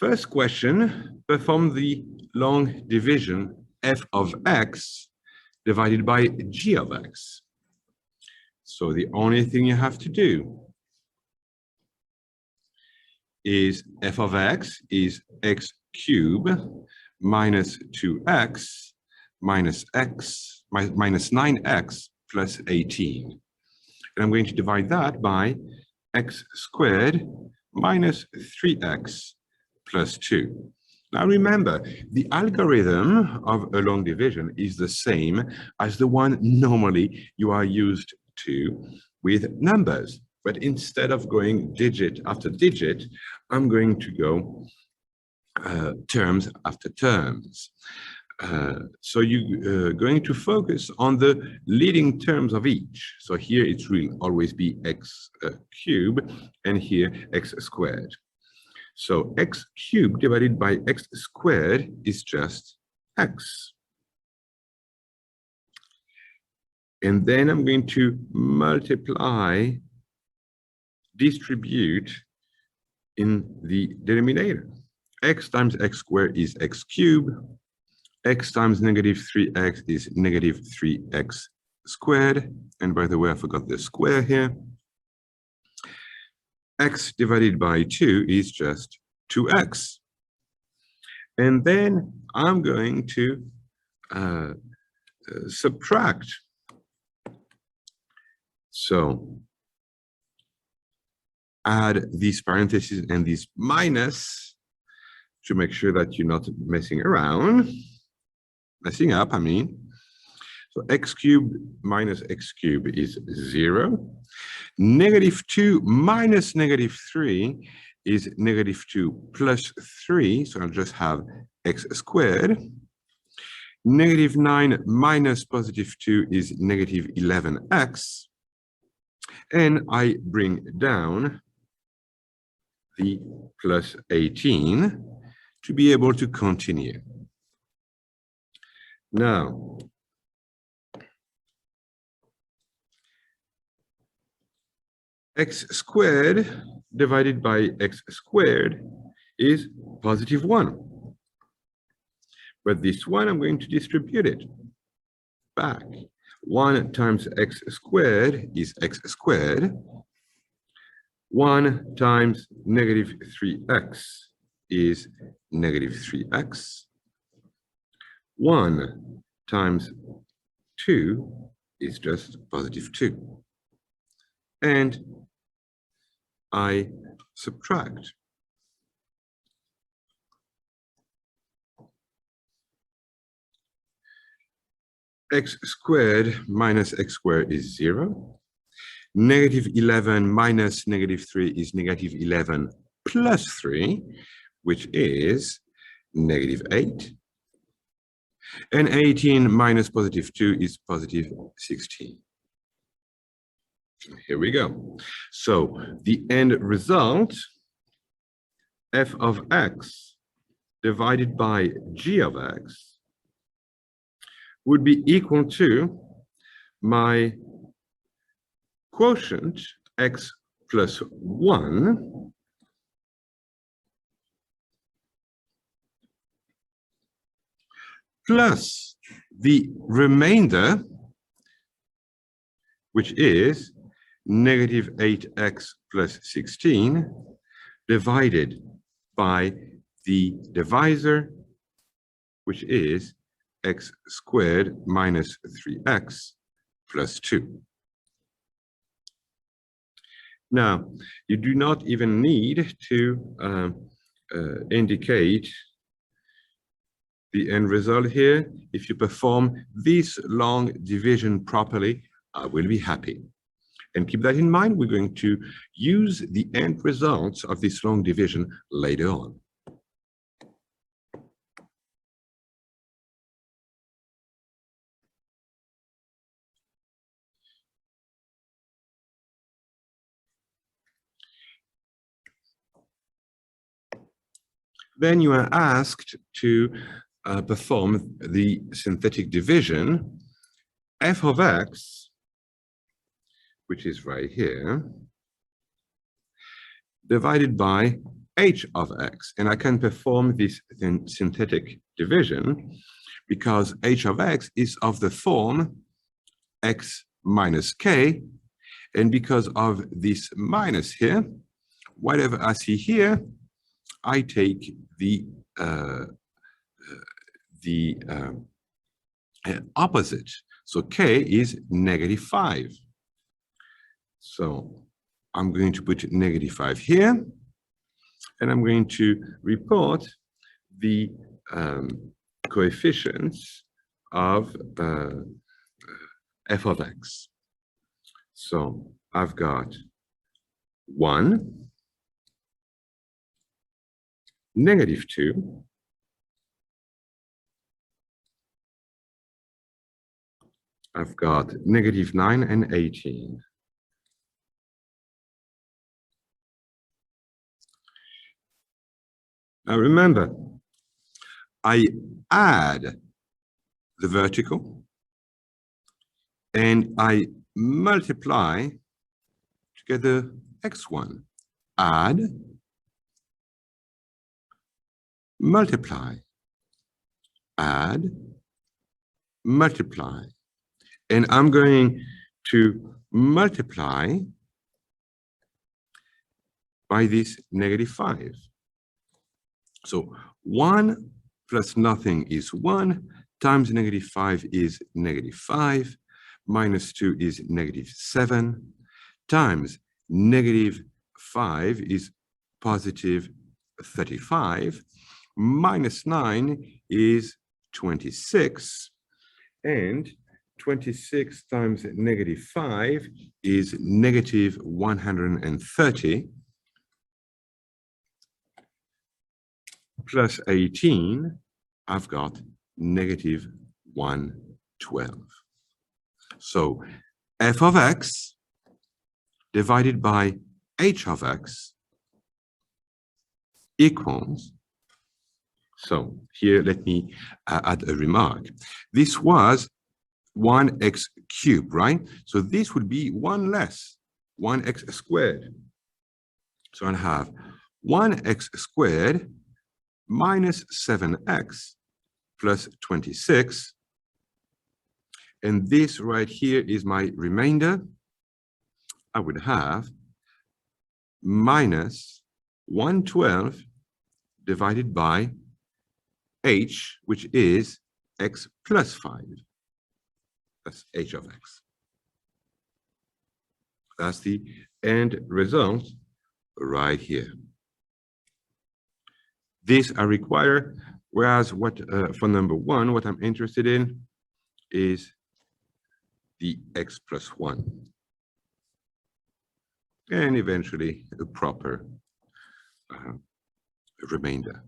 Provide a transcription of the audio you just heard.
First question, perform the long division f of x divided by g of x. So the only thing you have to do is f of x is x cubed minus 2x minus 9x plus 18. And I'm going to divide that by x squared minus 3x plus 2. Now remember, the algorithm of a long division is the same as the one normally you are used to with numbers. But instead of going digit after digit, I'm going to go terms after terms. So you're going to focus on the leading terms of each. So here it will always be x cubed and here x squared. So x cubed divided by x squared is just x. And then I'm going to multiply, distribute in the denominator. X times x squared is x cubed. X times negative 3x is negative 3x squared. And by the way, I forgot the square here. X divided by 2 is just 2x. And then I'm going to subtract. So add these parentheses and these minus to make sure that you're not messing up, I mean. So x cubed minus x cubed is 0. Negative 2 minus negative 3 is negative 2 plus 3. So I'll just have x squared. Negative 9 minus positive 2 is negative 11x. And I bring down the plus 18 to be able to continue. Now, x squared divided by x squared is positive 1. But this one, I'm going to distribute it back. 1 times x squared is x squared. 1 times negative 3x is negative 3x. 1 times 2 is just positive 2. And I subtract. X squared minus x squared is 0. Negative 11 minus negative 3 is negative 11 plus 3, which is negative 8. And 18 minus positive 2 is positive 16. Here we go. So the end result, f of x divided by g of x, would be equal to my quotient x plus 1 plus the remainder, which is negative 8x plus 16 divided by the divisor, which is x squared minus 3x plus 2. Now, you do not even need to indicate the end result here. If you perform this long division properly, I will be happy. And keep that in mind, we're going to use the end results of this long division later on. Then you are asked to perform the synthetic division f of x, which is right here, divided by h of x, and I can perform this synthetic division because h of x is of the form x minus k, and because of this minus here, whatever I see here, I take the opposite. So k is -5. So I'm going to put -5 here, and I'm going to report the coefficients of f of x. So I've got 1, -2, I've got -9 and 18. Now remember, I add the vertical and I multiply together x1. Add, multiply, add, multiply. And I'm going to multiply by this -5. So 1 plus nothing is 1, times -5 is -5, minus 2 is -7, times -5 is positive 35, minus 9 is 26, and 26 times -5 is -130, plus 18, I've got -112. So f of x divided by h of x equals, so here let me add a remark. This was 1x cubed, right? So this would be 1 less, 1x squared. So I'll have 1x squared minus 7x plus 26. And this right here is my remainder. I would have minus 112 divided by h, which is x plus 5. That's h of x. That's the end result right here. This I require, whereas what for number 1, what I'm interested in is the x plus 1. And eventually a proper remainder.